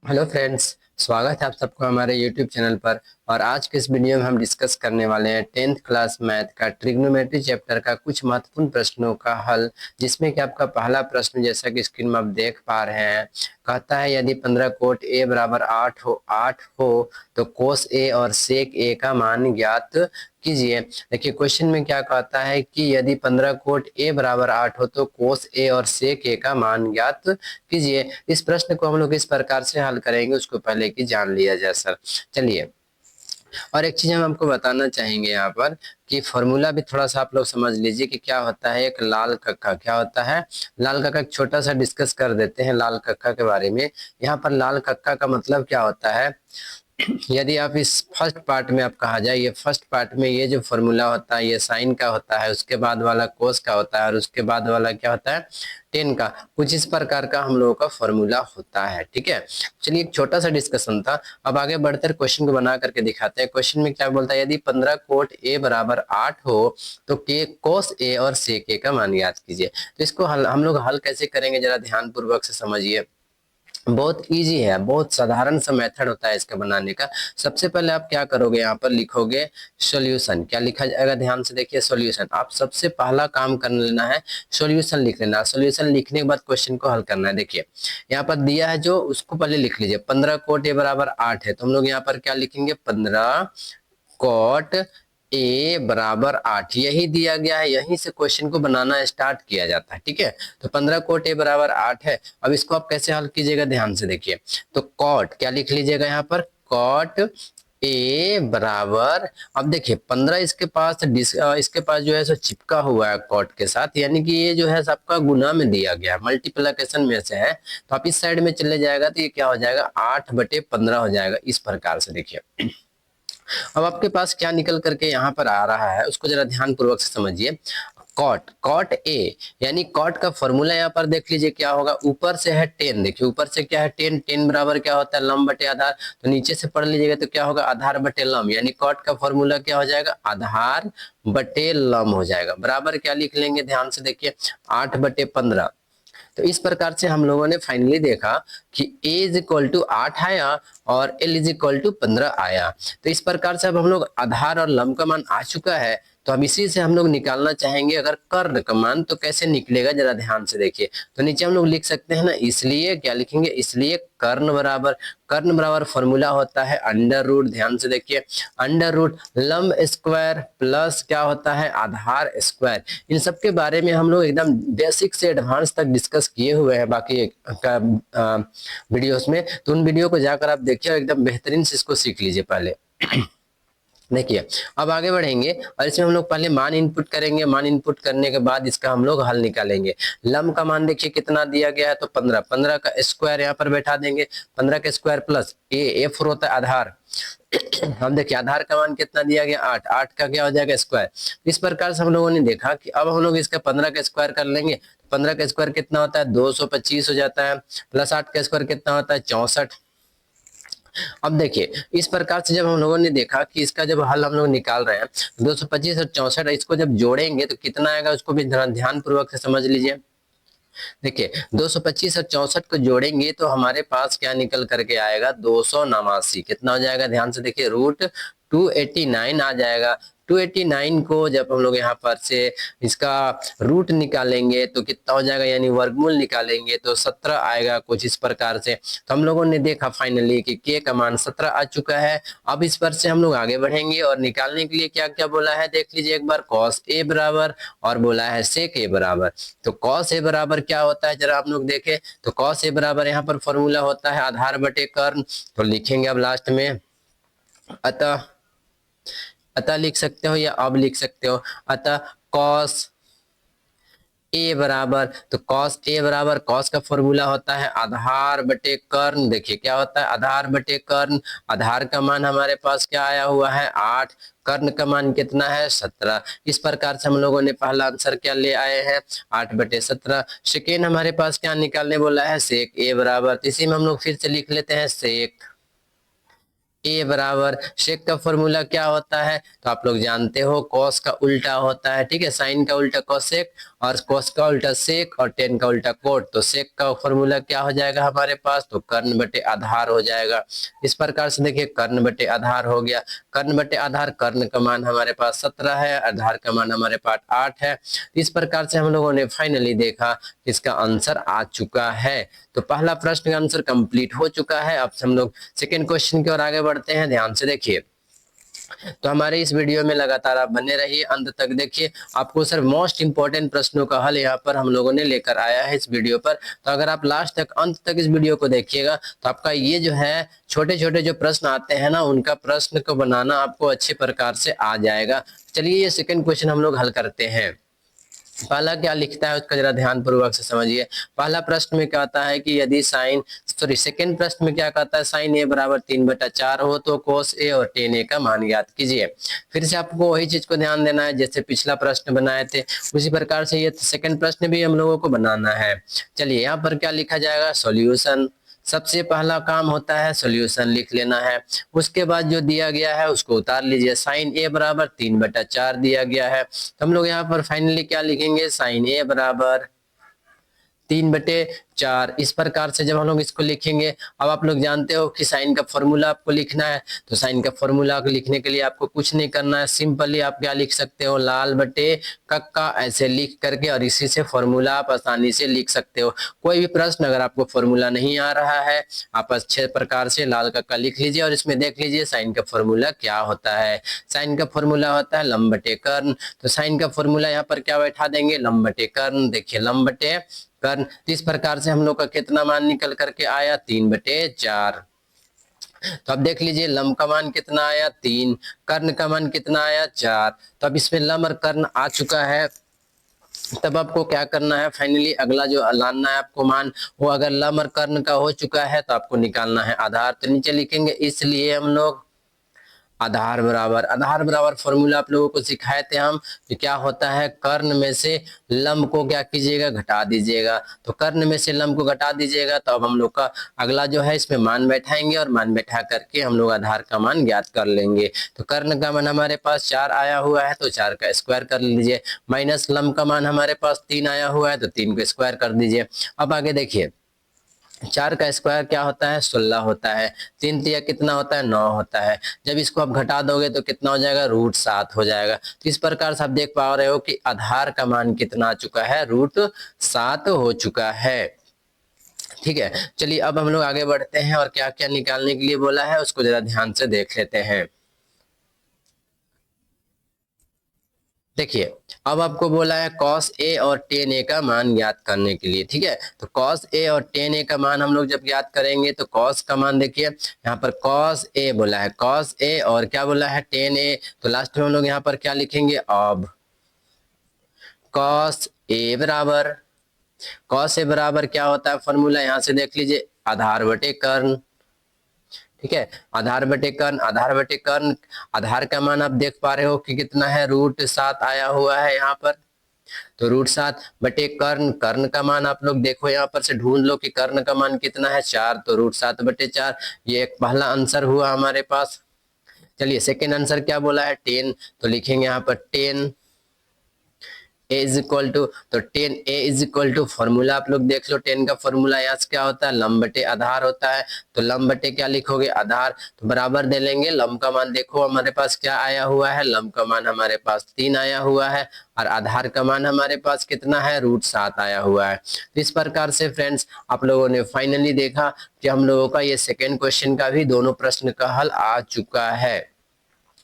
Hello friends, स्वागत है आप सबको हमारे यूट्यूब चैनल पर। और आज के इस वीडियो में हम डिस्कस करने वाले हैं 10th क्लास मैथ का ट्रिग्नोमेट्री चैप्टर का कुछ महत्वपूर्ण प्रश्नों का हल। जिसमें कि आपका पहला प्रश्न, जैसा कि स्क्रीन में आप देख पा रहे हैं, कहता है यदि 15 कोट ए बराबर 8 हो तो कोस ए और सेक ए का मान ज्ञात कीजिए। देखिए क्वेश्चन में क्या कहता है कि यदि 15 कोट ए बराबर 8 हो तो कोस ए और सेक ए का मान ज्ञात कीजिए। इस प्रश्न को हम लोग इस प्रकार से हल करेंगे, उसको पहले की जान लिया जाए सर। चलिए, और एक चीज हम आपको बताना चाहेंगे यहाँ पर कि फॉर्मूला भी थोड़ा सा आप लोग समझ लीजिए कि क्या होता है एक लाल कक्का। क्या होता है लाल कक्का, एक छोटा सा डिस्कस कर देते हैं लाल कक्का के बारे में। यहाँ पर लाल कक्का का मतलब क्या होता है, यदि आप इस फर्स्ट पार्ट में आप कहा जाए, ये फर्स्ट पार्ट में ये जो फॉर्मूला होता है ये साइन का होता है, उसके बाद वाला कोस का होता है, और उसके बाद वाला क्या होता है टेन का। कुछ इस प्रकार का हम लोगों का फॉर्मूला होता है। ठीक है, चलिए एक छोटा सा डिस्कशन था। अब आगे बढ़कर क्वेश्चन को बना करके दिखाते हैं। क्वेश्चन में क्या बोलता है, यदि 15 कोट ए बराबर 8 हो तो के कोस ए और सेक ए का मान ज्ञात कीजिए। तो इसको हम लोग हल कैसे करेंगे, जरा ध्यान पूर्वक से समझिए। बहुत इजी है, बहुत साधारण सा मेथड होता है इसका बनाने का। सबसे पहले आप क्या करोगे, यहाँ पर लिखोगे सॉल्यूशन। क्या लिखा जाएगा, ध्यान से देखिए सॉल्यूशन। आप सबसे पहला काम कर लेना है, सॉल्यूशन लिख लेना। सॉल्यूशन लिखने के बाद क्वेश्चन को हल करना है। देखिए यहाँ पर दिया है जो, उसको पहले लिख लीजिए। 15 कोट ए बराबर 8 है तो हम लोग यहाँ पर क्या लिखेंगे, 15 कॉट ए बराबर 8, यही दिया गया है, यहीं से क्वेश्चन को बनाना स्टार्ट किया जाता है। ठीक है, तो 15 कोट ए बराबर 8 है। अब इसको आप कैसे हल कीजिएगा, ध्यान से देखिए। तो कॉट क्या लिख लीजिएगा यहाँ पर, कॉट ए बराबर, अब देखिए 15 इसके पास जो है सो चिपका हुआ है कॉट के साथ, यानी कि ये जो है सबका गुना में दिया गया है, मल्टीप्लिकेशन में से है। तो आप इस साइड में चले जाएगा तो ये क्या हो जाएगा, 8/15 हो जाएगा। इस प्रकार से देखिए, अब आपके पास क्या निकल करके यहाँ पर आ रहा है, उसको जरा ध्यान पूर्वक से समझिए। कॉट कॉट ए, यानी कॉट का फॉर्मूला यहाँ पर देख लीजिए क्या होगा। ऊपर से है 10, देखिए ऊपर से क्या है 10, 10 बराबर क्या होता है, लंब बटे आधार। तो नीचे से पढ़ लीजिएगा तो क्या होगा, आधार बटे लंब, यानी कॉट का फॉर्मूला क्या हो जाएगा, आधार बटे लंब हो जाएगा। बराबर क्या लिख लेंगे, ध्यान से देखिए, 8/15। तो इस प्रकार से हम लोगों ने फाइनली देखा कि a इज इक्वल टू 8 आया और l इज इक्वल टू 15 आया। तो इस प्रकार से अब हम लोग आधार और लंब का मान आ चुका है। तो अब इसी से हम लोग निकालना चाहेंगे अगर कर्ण का मान, तो कैसे निकलेगा जरा ध्यान से देखिए। तो नीचे हम लोग लिख सकते हैं ना, इसलिए क्या लिखेंगे, इसलिए कर्ण बराबर फॉर्मूला होता है अंडर रूट। ध्यान से देखिए, अंडर रूट लंब स्क्वायर प्लस क्या होता है, आधार स्क्वायर। इन सब के बारे में हम लोग एकदम बेसिक से एडवांस तक डिस्कस किए हुए हैं बाकी का वीडियोस में। तो उन वीडियो को जाकर आप देखिए और एकदम बेहतरीन से इसको सीख लीजिए पहले। देखिए, अब आगे बढ़ेंगे और इसमें हम लोग पहले मान इनपुट करेंगे। मान इनपुट करने के बाद इसका हम लोग हल निकालेंगे। लंब का मान देखिए कितना दिया गया है, तो 15, 15 का स्क्वायर यहाँ पर बैठा देंगे। 15 का स्क्वायर प्लस ए फोर होता है आधार। हम देखिए आधार का मान कितना दिया गया, 8, 8 का क्या हो जाएगा स्क्वायर। इस प्रकार से हम लोगों ने देखा कि अब हम लोग इसका 15 का स्क्वायर कर लेंगे। 15 का स्क्वायर कितना होता है, 225 हो जाता है, प्लस 8 का स्क्वायर कितना होता है, 64। अब देखिए इस प्रकार से जब हम लोगों ने देखा कि इसका जब हल हम लोग निकाल रहे हैं, 225 और 64, इसको जब जोड़ेंगे तो कितना आएगा, उसको भी ध्यान पूर्वक से समझ लीजिए। देखिए 225 और 64 को जोड़ेंगे तो हमारे पास क्या निकल करके आएगा, 289। कितना हो जाएगा, ध्यान से देखिए, रूट 289 आ जाएगा। 289 को जब हम लोग यहाँ पर से इसका रूट निकालेंगे तो कितना हो जाएगा, यानी वर्गमूल निकालेंगे तो 17 आएगा कुछ इस प्रकार से। तो हम लोगों ने देखा फाइनली कि के का मान 17 आ चुका है। अब इस पर से हम लोग आगे बढ़ेंगे और निकालने के लिए क्या क्या बोला है देख लीजिए एक बार, कॉस ए बराबर और बोला है सेक ए बराबर। तो कॉस ए बराबर क्या होता है जरा आप लोग देखें, तो कॉस ए बराबर यहाँ पर फॉर्मूला होता है आधार बटे कर्ण। तो लिखेंगे अब लास्ट में अतः, अतः लिख सकते हो या अब लिख सकते हो, अतः कॉस ए बराबर, तो कॉस ए बराबर, कॉस का फॉर्मूला होता है आधार बटे कर्ण। देखिए क्या होता है, आधार बटे कर्ण। आधार का मान हमारे पास क्या आया हुआ है, 8, कर्ण का मान कितना है, 17। इस प्रकार से हम लोगों ने पहला आंसर क्या ले आए हैं, 8/17। सेकेंड हमारे पास क्या निकालने बोला है, सेक ए बराबर। तो इसी में हम लोग फिर से लिख लेते हैं सेक ए बराबर सेक का फॉर्मूला क्या होता है, तो आप लोग जानते हो कॉस का उल्टा होता है, ठीक है, साइन का उल्टा कोसेक और कॉस का उल्टा सेक और टेन का उल्टा कोट। तो सेक का फॉर्मूला क्या हो जाएगा हमारे पास, तो कर्ण बटे आधार हो जाएगा। इस प्रकार से देखिए कर्ण बटे आधार हो गया। कर्ण बटे आधार, कर्ण का मान हमारे पास 17 है, आधार का मान हमारे पास 8 है। इस प्रकार से हम लोगों ने फाइनली देखा इसका आंसर आ चुका है। तो पहला प्रश्न का आंसर कंप्लीट हो चुका है। अब हम लोग सेकेंड क्वेश्चन की ओर आगे बढ़ते हैं, ध्यान से देखिए। तो हमारे इस वीडियो में लगातार आप बने रहिए, अंत तक देखिए, आपको सर मोस्ट इंपॉर्टेंट प्रश्नों का हल यहाँ पर हम लोगों ने लेकर आया है इस वीडियो पर। तो अगर आप लास्ट तक अंत तक इस वीडियो को देखिएगा तो आपका ये जो है छोटे छोटे जो प्रश्न आते हैं ना, उनका प्रश्न को बनाना आपको अच्छे प्रकार से आ जाएगा। चलिए ये सेकंड क्वेश्चन हम लोग हल करते हैं। पहला क्या लिखता है उसका जरा ध्यान पूर्वक से समझिए। पहला प्रश्न में कहता है कि यदि साइन सेकंड प्रश्न में क्या कहता है, साइन ए बराबर 3/4 हो तो कोस ए और टेन ए का मान ज्ञात कीजिए। फिर से आपको वही चीज को ध्यान देना है जैसे पिछला प्रश्न बनाए थे, उसी प्रकार से ये सेकंड प्रश्न भी हम लोगों को बनाना है। चलिए यहाँ पर क्या लिखा जाएगा, सॉल्यूशन। सबसे पहला काम होता है सॉल्यूशन लिख लेना है। उसके बाद जो दिया गया है उसको उतार लीजिए। साइन ए बराबर 3/4 दिया गया है, तो हम लोग यहाँ पर फाइनली क्या लिखेंगे, साइन ए बराबर 3/4। इस प्रकार से जब हम लोग इसको लिखेंगे, अब आप लोग जानते हो कि साइन का फॉर्मूला आपको लिखना है। तो साइन का फॉर्मूला लिखने के लिए आपको कुछ नहीं करना है, सिंपली आप क्या लिख सकते हो, लाल बटे कक्का ऐसे लिख करके और इसी से फॉर्मूला आप आसानी से लिख सकते हो। कोई भी प्रश्न अगर आपको फॉर्मूला नहीं आ रहा है, आप अच्छे प्रकार से लाल कक्का लिख लीजिए और इसमें देख लीजिए साइन का फॉर्मूला क्या होता है। साइन का फॉर्मूला होता है लंब बटे कर्ण। तो साइन का फॉर्मूला यहाँ पर क्या बैठा देंगे, लंब बटे कर्ण। देखिए लंब बटे कर्ण, इस प्रकार से हम लोग का कितना मान निकल करके आया, 3/4। तो अब देख लीजिए लंब का मान कितना आया, 3, कर्ण का मान कितना आया, 4। तो अब इसमें लंब और कर्ण आ चुका है। तब आपको क्या करना है, फाइनली अगला जो लाना है आपको मान, वो अगर लंब और कर्ण का हो चुका है तो आपको निकालना है आधार। तो नीचे लिखेंगे, इसलिए हम लोग आधार बराबर फॉर्मूला आप लोगों को सिखाए थे हम कि क्या होता है, कर्ण में से लंब को क्या कीजिएगा, घटा दीजिएगा। तो कर्ण में से लंब को घटा दीजिएगा तो अब हम लोग का अगला जो है इसमें मान बैठाएंगे और मान बैठा करके हम लोग आधार का मान ज्ञात कर लेंगे। तो कर्ण का मान हमारे पास 4 आया हुआ है तो 4 का स्क्वायर कर लीजिए, माइनस लंब का मान हमारे पास 3 आया हुआ है तो 3 को स्क्वायर कर दीजिए। अब आगे देखिए, 4 का स्क्वायर क्या होता है, 16 होता है। 3 तिया कितना होता है, 9 होता है। जब इसको आप घटा दोगे तो कितना हो जाएगा, √7 हो जाएगा। तो इस प्रकार से आप देख पा रहे हो कि आधार का मान कितना आ चुका है, √7 हो चुका है। ठीक है, चलिए अब हम लोग आगे बढ़ते हैं और क्या क्या निकालने के लिए बोला है उसको जरा ध्यान से देख लेते हैं। देखिए अब आपको बोला है cos a और tan a का मान ज्ञात करने के लिए। ठीक है, तो cos a और tan a का मान हम लोग जब ज्ञात करेंगे तो cos का मान देखिए यहाँ पर cos a बोला है, cos a और क्या बोला है, tan a। तो लास्ट में हम लोग यहाँ पर क्या लिखेंगे, अब cos a बराबर, cos a बराबर क्या होता है फॉर्मूला, यहाँ से देख लीजिए, आधार बटे कर्ण। ठीक है, आधार बटे कर्ण, आधार बटे कर्ण। आधार का मान आप देख पा रहे हो कि कितना है, √7 आया हुआ है यहाँ पर। तो √7 बटे कर्ण, कर्ण का मान आप लोग देखो यहाँ पर से ढूंढ लो कि कर्ण का मान कितना है, 4। तो √7/4, ये एक पहला आंसर हुआ हमारे पास। चलिए सेकेंड आंसर क्या बोला है, 10। तो लिखेंगे यहाँ पर 10 ए इज इक्वल टू, तो 10 ए इज इक्वल टू फॉर्मूला आप लोग देख लो, 10 का फॉर्मूला यहाँ से क्या होता है, लंब बटे आधार होता है। तो लंब बटे क्या लिखोगे, आधार। तो बराबर दे लेंगे, लंब का मान देखो हमारे पास क्या आया हुआ है, लंब का मान हमारे पास 3 आया हुआ है और आधार का मान हमारे पास कितना है, √7 आया हुआ है। तो इस प्रकार से फ्रेंड्स आप लोगों ने फाइनली देखा कि हम लोगों का ये सेकेंड क्वेश्चन का भी दोनों प्रश्न का हल आ चुका है,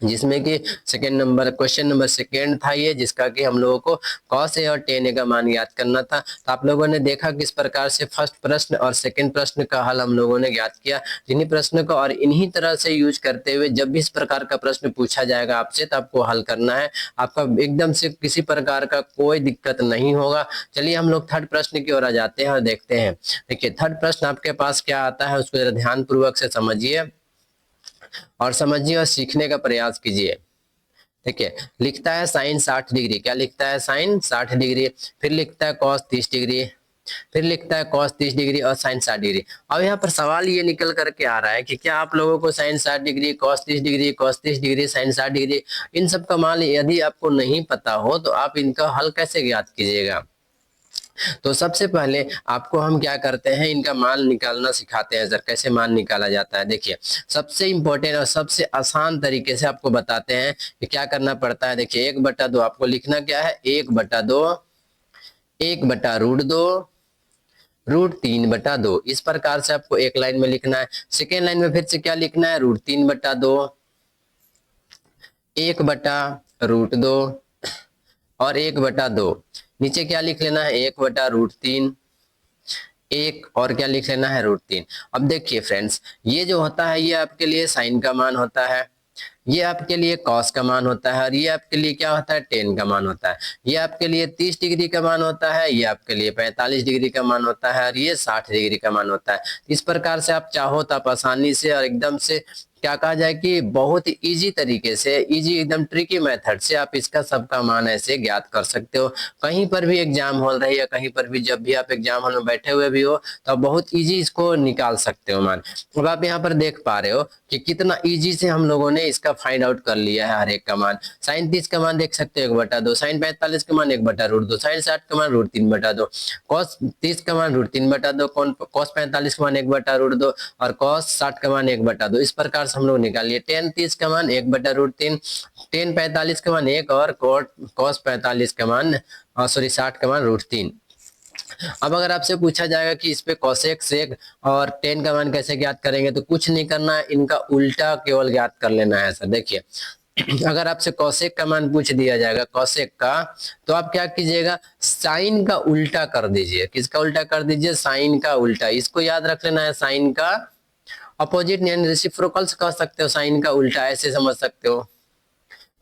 जिसमें कि second number question number second था ये, जिसका कि हम लोगों को cos a और tan a का मान ज्ञात करना था। तो आप लोगों ने देखा किस प्रकार से फर्स्ट प्रश्न और सेकंड प्रश्न का हल हम लोगों ने ज्ञात किया। जिन्हीं प्रश्न को और इन्हीं तरह से यूज करते हुए जब भी इस प्रकार का प्रश्न पूछा जाएगा आपसे तो आपको हल करना है, आपका एकदम से किसी प्रकार का कोई दिक्कत नहीं होगा। चलिए हम लोग थर्ड प्रश्न की ओर आ जाते हैं और देखते हैं। देखिए थर्ड प्रश्न आपके पास क्या आता है उसको जरा ध्यान पूर्वक से समझिए और समझिए और सीखने का प्रयास कीजिए। देखिए लिखता है साइन 60 डिग्री, क्या लिखता है, साइन 60 डिग्री। फिर लिखता है कॉस 30 डिग्री। फिर लिखता है cos 30 डिग्री और sin 60 डिग्री। अब यहाँ पर सवाल ये निकल करके आ रहा है कि क्या आप लोगों को sin 60 degree, cos 30 degree, cos 30 degree, sin 60 degree in सब का मान यदि आपको नहीं पता हो तो आप इनका हल कैसे ज्ञात कीजिएगा। तो सबसे पहले आपको हम क्या करते हैं, इनका मान निकालना सिखाते हैं सर, कैसे मान निकाला जाता है। देखिए सबसे इंपॉर्टेंट और सबसे आसान तरीके से आपको बताते हैं कि क्या करना पड़ता है। देखिए 1/2 आपको लिखना क्या है, 1/2 1/√2 √3/2 इस प्रकार से आपको एक लाइन में लिखना है। सेकेंड लाइन में फिर से क्या लिखना है, √3/2 1/√2 और 1/2 नीचे क्या लिख लेना है, 1/√3 एक और क्या लिख लेना है, √3। अब देखिए फ्रेंड्स ये जो होता है ये आपके लिए साइन का मान होता है, ये आपके लिए कॉस का मान होता है और ये आपके लिए क्या होता है, टेन का मान होता है। ये आपके लिए 30 डिग्री का मान होता है, ये आपके लिए 45 डिग्री का मान होता है और ये 60 डिग्री का मान होता है। इस प्रकार से आप चाहो तो आप आसानी से और एकदम से क्या कहा जाए कि बहुत इजी तरीके से, इजी एकदम ट्रिकी मेथड से आप इसका सबका मान ऐसे ज्ञात कर सकते हो। कहीं पर भी एग्जाम हॉल रहे या कहीं पर भी जब भी आप एग्जाम हॉल में बैठे हुए भी हो तो आप बहुत इजी इसको निकाल सकते हो मान। अब आप यहाँ पर देख पा रहे हो कि कितना इजी से हम लोगों ने इसका फाइंड आउट कर लिया है हर एक का मान। साइन 30 का मान देख सकते हो 1/2, साइन 45 का मान 1/√2, साइन 60 का मान √3/2, कॉस 30 का मान √3/2, कॉस 45 का मान 1/√2 और कॉस 60 का मान 1/2। इस प्रकार हम लोग निकालिए। टेन 30 का मान 1/√3, टेन 45 का मान 1 और कॉस 45 का मान 60 का मान √3। अब अगर आपसे पूछा जाएगा कि इस पे कोसेक सेक और टेन का मान कैसे ज्ञात करेंगे, तो कुछ नहीं करना है, इनका उल्टा केवल ज्ञात कर लेना है सर। देखिए अगर आपसे कोसेक का मान पूछ दिया जाएगा कोसेक का, तो आप क्या कीजिएगा, साइन का उल्टा कर दीजिए। किसका उल्टा कर दीजिए, साइन का उल्टा। इसको याद रख लेना है, साइन का अपोजिट यानी रेसिप्रोकल्स कह सकते हो, साइन का उल्टा ऐसे समझ सकते हो।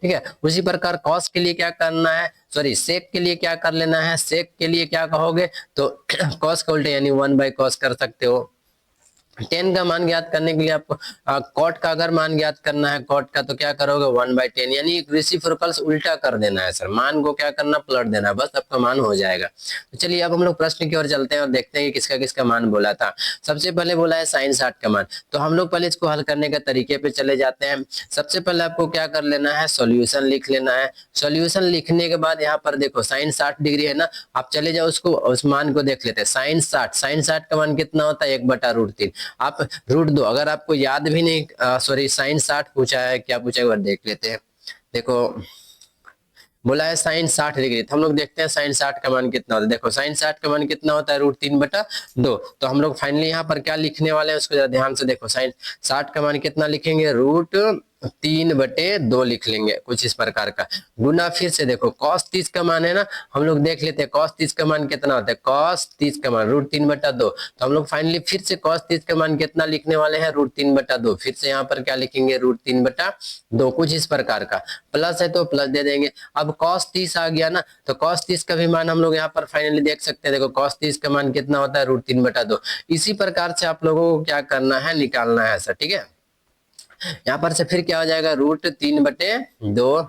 ठीक है, उसी प्रकार कॉस के लिए क्या करना है, सॉरी सेक के लिए क्या कर लेना है, सेक के लिए क्या कहोगे तो कॉस का उल्टा यानी 1/cos कर सकते हो। टेन का मान ज्ञात करने के लिए आपको कॉट का अगर मान ज्ञात करना है कॉट का, तो क्या करोगे 1/10 यानी रेसिप्रोकल्स उल्टा कर देना है सर, मान को क्या करना, पलट देना है, बस आपका मान हो जाएगा। तो चलिए अब हम लोग प्रश्न की ओर चलते हैं और देखते हैं कि किसका किसका मान बोला था। सबसे पहले बोला है साइन 60 का मान, तो हम लोग पहले इसको हल करने के तरीके पे चले जाते हैं। सबसे पहले आपको क्या कर लेना है, सोल्यूशन लिख लेना है। सोल्यूशन लिखने के बाद यहाँ पर देखो साइन 60 डिग्री है ना, आप चले जाओ उसको, उस मान को देख लेते हैं। साइन 60 का मान कितना होता है, 1/√3। आप √2 अगर आपको याद भी नहीं, सॉरी साइन 60 पूछा है, क्या पूछा है एक बार देख लेते हैं। देखो बोला है साइन 60 डिग्री, तो हम लोग देखते हैं साइन 60 का मान कितना होता है। देखो साइन 60 का मान कितना होता है, √3/2। तो हम लोग फाइनली यहाँ पर क्या लिखने वाले हैं उसको जरा ध्यान से देखो। साइन 60 का मान कितना लिखेंगे, √3/2 लिख लेंगे कुछ इस प्रकार का। गुना फिर से देखो cos 30 का मान है ना, हम लोग देख लेते हैं cos 30 का मान कितना होता है, cos 30 का मान √3/2। तो हम लोग फाइनली फिर से cos 30 का मान कितना लिखने वाले हैं, √3/2। फिर से यहाँ पर क्या लिखेंगे, √3/2 कुछ इस प्रकार का। प्लस है तो प्लस दे देंगे। अब cos 30 आ गया ना, तो cos 30 का भी मान हम लोग यहाँ पर फाइनली देख सकते हैं। देखो cos 30 का मान कितना होता है, √3/2। इसी प्रकार से आप लोगों को क्या करना है, निकालना है सर। ठीक है, यहाँ पर से फिर क्या हो जाएगा, √3/2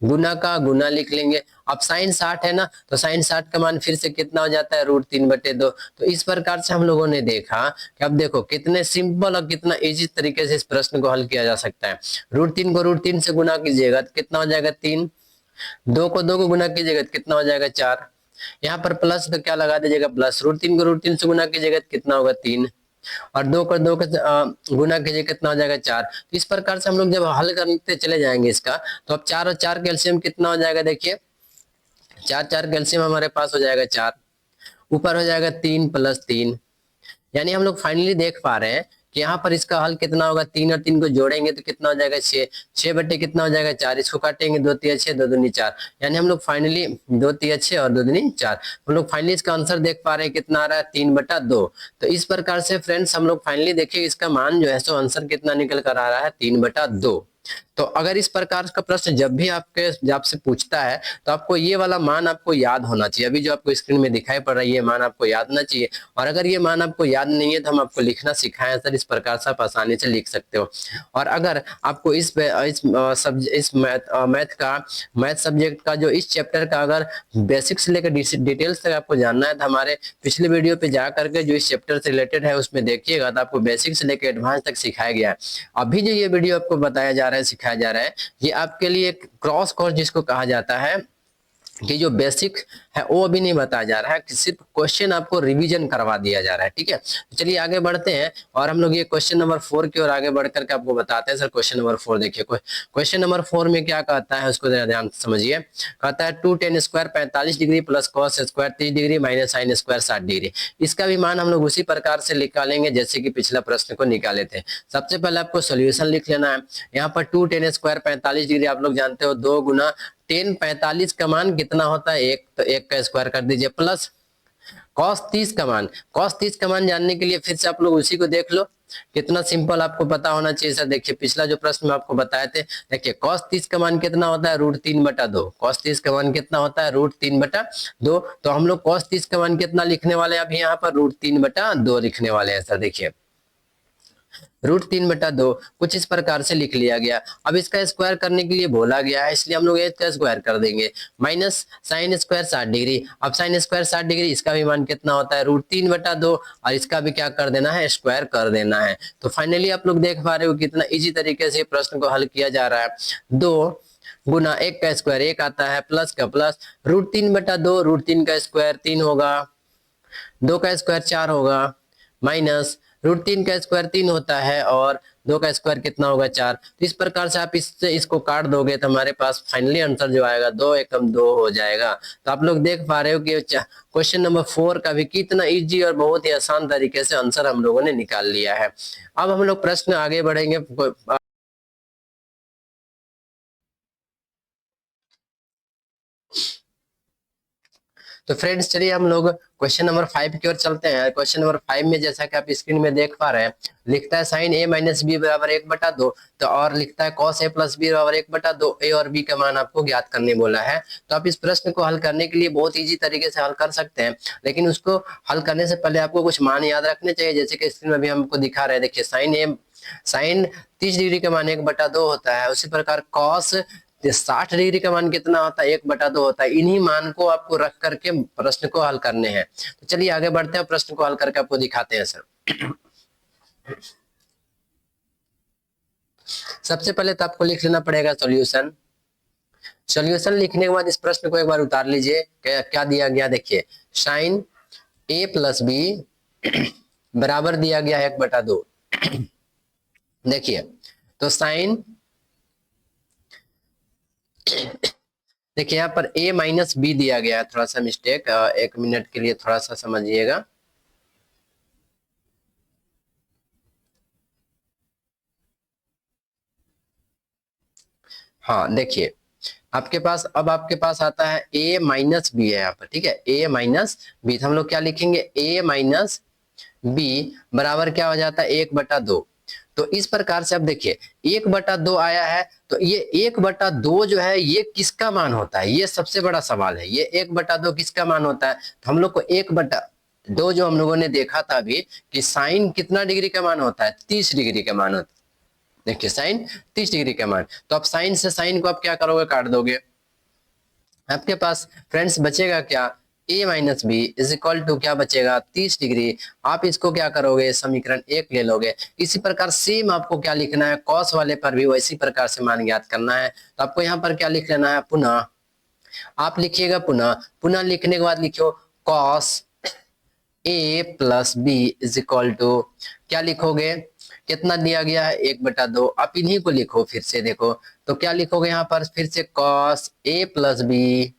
गुना का गुना लिख लेंगे। अब साइन 60 है ना, तो साइन 60 का मान फिर से कितना हो जाता है, √3/2। तो इस प्रकार से हम लोगों ने देखा कि अब देखो कितने सिंपल और कितना इजी तरीके से इस प्रश्न को हल किया जा सकता है। √3 को √3 से गुना कीजिएगा तो कितना हो जाएगा, 3। 2 को 2 को गुना कीजिएगा तो कितना हो जाएगा, 4। यहाँ पर प्लस तो क्या लगा दीजिएगा, प्लस। √3 को √3 से गुना कीजिएगा तो कितना होगा, 3। और 2 को 2 का गुना कीजिए कितना हो जाएगा, 4। तो इस प्रकार से हम लोग जब हल करते चले जाएंगे इसका, तो अब 4 और 4 कैल्शियम कितना हो जाएगा, देखिए 4 4 कैल्शियम हमारे पास हो जाएगा 4, ऊपर हो जाएगा 3 + 3। यानी हम लोग फाइनली देख पा रहे हैं कि यहाँ पर इसका हल कितना होगा, 3 और 3 को जोड़ेंगे तो कितना हो जाएगा, 6। 6 बटे कितना हो जाएगा, 4। इसको काटेंगे 2 तिया 6, 2 दूनी 4। यानी हम लोग फाइनली 2 तिया 6 और 2 दूनी 4, हम लोग फाइनली इसका आंसर देख पा रहे हैं कितना आ रहा है, 3/2। तो इस प्रकार से फ्रेंड्स हम लोग फाइनली देखिए इसका मान जो है सो आंसर कितना निकल कर आ रहा है, 3/2। तो अगर इस प्रकार का प्रश्न जब भी आपसे पूछता है तो आपको ये वाला मान आपको याद होना चाहिए। अभी जो आपको स्क्रीन में दिखाई पड़ रहा है ये मान आपको याद होना चाहिए, और अगर ये मान आपको याद नहीं है तो हम आपको लिखना सिखाएं सर, इस प्रकार से आप आसानी से लिख सकते हो। और अगर आपको इस मैथ सब्जेक्ट का जो इस चैप्टर का अगर बेसिक से लेकर डिटेल्स तक आपको जानना है तो हमारे पिछले वीडियो पे जा करके जो इस चैप्टर से रिलेटेड है उसमें देखिएगा, तो आपको बेसिक से लेकर एडवांस तक सिखाया गया है। अभी जो ये वीडियो आपको बताया जा रहा है, सिखाया जा रहा है, ये आपके लिए क्रॉस कोर्स जिसको कहा जाता है कि जो बेसिक है वो अभी नहीं बताया जा रहा है, सिर्फ क्वेश्चन आपको रिवीजन करवा दिया जा रहा है। ठीक है, तो चलिए आगे बढ़ते हैं और हम लोग ये क्वेश्चन नंबर 4 की ओर आगे बढ़ करके आपको बताते हैं। सर क्वेश्चन नंबर 4 देखिए, क्वेश्चन नंबर 4 में क्या कहता है उसको जरा ध्यान से समझिए। कहता है 2 tan square 45 degree plus cos square 30 degree minus sine square 60 degree. इसका भी मान हम लोग उसी प्रकार से निकालेंगे जैसे कि पिछला प्रश्न को निकाले थे। सबसे पहले आपको सोल्यूशन लिख लेना है। यहाँ पर 2 tan स्क्वायर 45 डिग्री आप लोग जानते हो 2 गुना 10 45 का मान कितना होता है 1, तो 1 का स्क्वायर कर दीजिए, प्लस cos 30 का मान। cos 30 का मान जानने के लिए फिर से आप लोग उसी को देख लो, कितना सिंपल आपको पता होना चाहिए। सर देखिए पिछला जो प्रश्न में आपको बताए थे, देखिए cos 30 का मान कितना होता है √3/2। cos 30 का मान कितना होता है √3/2। तो हम लोग cos 30 का मान कितना लिखने वाले हैं, अभी यहाँ पर √3/2 लिखने वाले हैं। सर देखिए √3/2 कुछ इस प्रकार से लिख लिया गया। अब इसका स्क्वायर करने के लिए बोला गया है, इसलिए हम लोग इसका स्क्वायर कर देंगे, माइनस साइन स्क्वायर 60 डिग्री। अब साइन स्क्वायर 60 डिग्री, इसका भी मान कितना होता है √3/2, और इसका भी क्या कर देना है, स्क्वायर कर देना है। तो फाइनली आप लोग देख पा रहे हो कितना इजी तरीके से प्रश्न को हल किया जा रहा है। 2 गुना 1 का स्क्वायर 1 आता है, प्लस का प्लस √3/2, √3 का स्क्वायर 3 होगा, 2 का स्क्वायर 4 होगा, माइनस √3 का स्क्वायर 3 होता है और 2 का स्क्वायर कितना होगा 4। तो इस प्रकार से आप इसको काट दोगे तो हमारे पास फाइनली आंसर जो आएगा 2 एकम 2 हो जाएगा। तो आप लोग देख पा रहे हो कि क्वेश्चन नंबर 4 का भी कितना इजी और बहुत ही आसान तरीके से आंसर हम लोगों ने निकाल लिया है। अब हम लोग प्रश्न आगे बढ़ेंगे। तो फ्रेंड्स चलिए हम लोग क्वेश्चन नंबर 5 की ओर चलते हैं। क्वेश्चन नंबर 5 में जैसा कि आप स्क्रीन में देख पा रहे हैं, लिखता है साइन a माइनस बी बराबर 1/2, तो और लिखता है cos a प्लस बी बराबर 1/2। a और b का मान आपको ज्ञात करने बोला है। तो आप इस प्रश्न को हल करने के लिए बहुत ईजी तरीके से हल कर सकते हैं, लेकिन उसको हल करने से पहले आपको कुछ मान याद रखने चाहिए, जैसे कि स्क्रीन में भी हमको दिखा रहे हैं। देखिए साइन 30 डिग्री का मान 1/2 होता है, उसी प्रकार cos 60 डिग्री का मान कितना होता है 1/2 होता है। इन्हीं मान को आपको रख करके प्रश्न को हल करने हैं। तो चलिए आगे बढ़ते हैं, प्रश्न को हल करके आपको दिखाते हैं। सर सबसे पहले तो आपको लिख लेना पड़ेगा सॉल्यूशन। सॉल्यूशन लिखने के बाद इस प्रश्न को एक बार उतार लीजिए। क्या दिया गया, देखिए साइन a प्लस बी बराबर दिया गया है 1/2। देखिए तो साइन, देखिए यहाँ पर a माइनस बी दिया गया है, थोड़ा सा मिस्टेक, 1 मिनट के लिए थोड़ा सा समझिएगा। हाँ देखिए आपके पास आता है a माइनस बी है यहाँ पर, ठीक है, a माइनस बी। हम लोग क्या लिखेंगे, a माइनस बी बराबर क्या हो जाता है 1/2। तो इस प्रकार से अब देखिए 1/2 आया है, तो ये 1/2 जो है ये किसका मान होता है, ये सबसे बड़ा सवाल है। ये 1/2 किसका मान होता है, तो हम लोग को 1/2 जो हम लोगों ने देखा था अभी कि साइन कितना डिग्री का मान होता है 30 डिग्री का मान होता है। देखिए साइन 30 डिग्री का मान, तो आप साइन से साइन को आप क्या करोगे, काट दोगे। आपके पास फ्रेंड्स बचेगा क्या, a minus B is equal to क्या बचेगा 30 डिग्री। आप इसको क्या करोगे, समीकरण 1 ले लोगे। इसी प्रकार सेम आपको क्या लिखना है, कॉस वाले पर भी वैसी प्रकार से मान ज्ञात करना है। तो आपको यहाँ पर क्या लिख लेना है, पुनः आप लिखिएगा, पुनः लिखने के बाद लिखो cos a plus B is equal to क्या लिखोगे, कितना दिया गया है 1/2। आप इन्हीं को लिखो फिर से, देखो तो क्या लिखोगे यहाँ पर फिर से cos a प्लस बी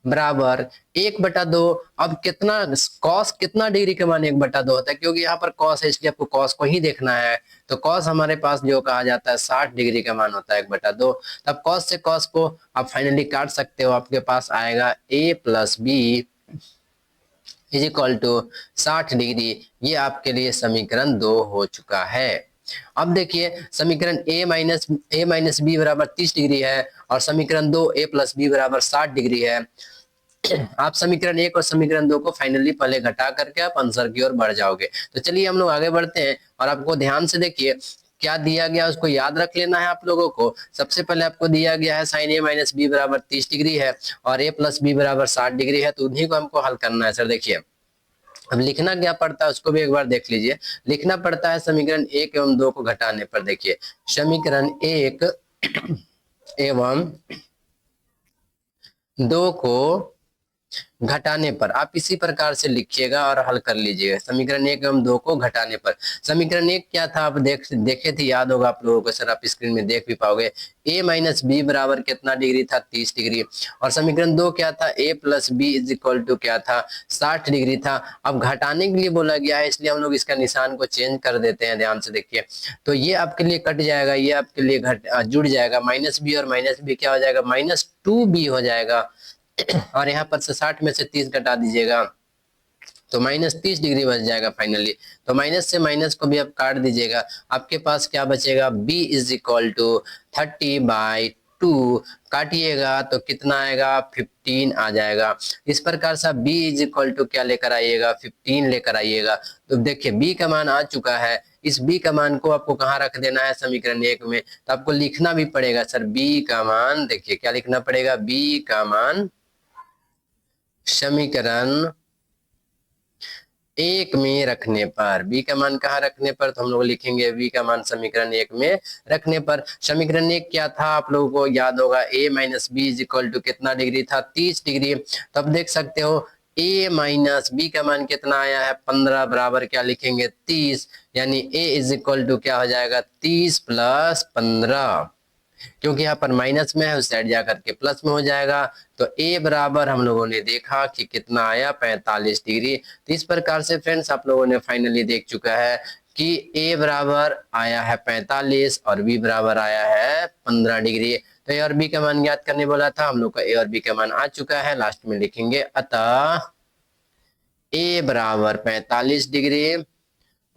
बराबर 1/2। अब कितना cos कितना डिग्री का मान 1/2 होता है, क्योंकि यहाँ पर cos है इसलिए आपको cos को ही देखना है। तो cos हमारे पास जो कहा जाता है 60 डिग्री का मान होता है 1/2। तब cos से cos को आप फाइनली काट सकते हो, आपके पास आएगा a plus B is equal to 60 degree. ये आपके लिए समीकरण 2 हो चुका है। अब देखिए समीकरण ए माइनस बी बराबर 30 डिग्री है और समीकरण 2 ए प्लस बी बराबर 60 डिग्री है। आप समीकरण 1 और समीकरण 2 को फाइनली पहले घटा करके आप आंसर की ओर बढ़ जाओगे। तो चलिए हम लोग आगे बढ़ते हैं और आपको ध्यान से देखिए क्या दिया गया उसको याद रख लेना है आप लोगों को। सबसे पहले आपको दिया गया है साइन ए माइनस बी बराबर 30 डिग्री है और ए प्लस बी बराबर 60 डिग्री है, तो उन्हीं को हमको हल करना है सर। देखिए अब लिखना क्या पड़ता है उसको भी एक बार देख लीजिए। लिखना पड़ता है समीकरण 1 एवं 2 को घटाने पर। देखिए समीकरण 1 एवं 2 को घटाने पर आप इसी प्रकार से लिखिएगा और हल कर लीजिएगा। समीकरण 1 एवं 2 को घटाने पर समीकरण 1 क्या था आप देखे थे, याद होगा आप लोगों को सर, आप स्क्रीन में देख भी पाओगे। a माइनस बी बराबर कितना डिग्री था, 30 डिग्री। और समीकरण 2 क्या था, a plus B is equal to क्या था, 60 डिग्री था। अब घटाने के लिए बोला गया है इसलिए हम लोग इसका निशान को चेंज कर देते हैं। ध्यान से देखिए तो ये आपके लिए कट जाएगा, ये आपके लिए जुड़ जाएगा। माइनस बी और माइनस बी क्या हो जाएगा, -2b हो जाएगा। और यहाँ पर से 60 में से 30 घटा दीजिएगा तो -30 डिग्री बच जाएगा फाइनली। तो माइनस से माइनस को भी आप काट दीजिएगा, आपके पास क्या बचेगा, b इज इक्वल टू 30/2। काटिएगा तो कितना आएगा, 15 आ जाएगा। इस प्रकार से b इज इक्वल टू क्या लेकर आइएगा, 15 लेकर आइएगा। तो देखिए b का मान आ चुका है, इस b का मान को आपको कहाँ रख देना है, समीकरण 1 में। तो आपको लिखना भी पड़ेगा सर b का मान, देखिए क्या लिखना पड़ेगा, b का मान समीकरण 1 में रखने पर। b का मान कहाँ रखने पर, तो हम लोग लिखेंगे b का मान समीकरण 1 में रखने पर। समीकरण 1 क्या था आप लोगों को याद होगा, a minus B is equal to कितना डिग्री था, 30 डिग्री। तो अब देख सकते हो a माइनस बी का मान कितना आया है, 15 बराबर क्या लिखेंगे, 30। यानी a इज इक्वल टू क्या हो जाएगा, 30 प्लस 15। क्योंकि यहाँ पर माइनस में है उस साइड जाकर के प्लस में हो जाएगा। तो a बराबर हम लोगों ने देखा कि कितना आया, 45 डिग्री। तो इस प्रकार से फ्रेंड्स आप लोगों ने फाइनली देख चुका है कि a बराबर आया है 45 और b बराबर आया है 15 डिग्री। तो a और b का मान ज्ञात करने बोला था, हम लोग का a और b का मान आ चुका है। लास्ट में लिखेंगे अतः a बराबर 45 डिग्री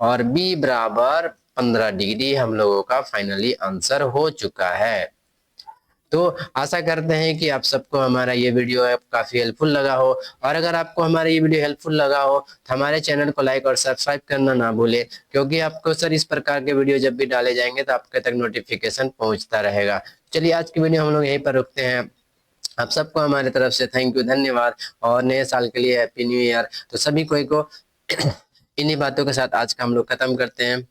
और b बराबर 15 डिग्री हम लोगों का फाइनली आंसर हो चुका है। तो आशा करते हैं कि आप सबको हमारा ये वीडियो काफी हेल्पफुल लगा हो, और अगर आपको हमारा ये वीडियो हेल्पफुल लगा हो तो हमारे चैनल को लाइक और सब्सक्राइब करना ना भूलें, क्योंकि आपको सर इस प्रकार के वीडियो जब भी डाले जाएंगे तो आपके तक नोटिफिकेशन पहुंचता रहेगा। चलिए आज की वीडियो हम लोग यहीं पर रुकते हैं। आप सबको हमारी तरफ से थैंक यू, धन्यवाद, और नए साल के लिए हैप्पी न्यू ईयर। तो सभी कोई को इन्हीं बातों के साथ आज का हम लोग खत्म करते हैं।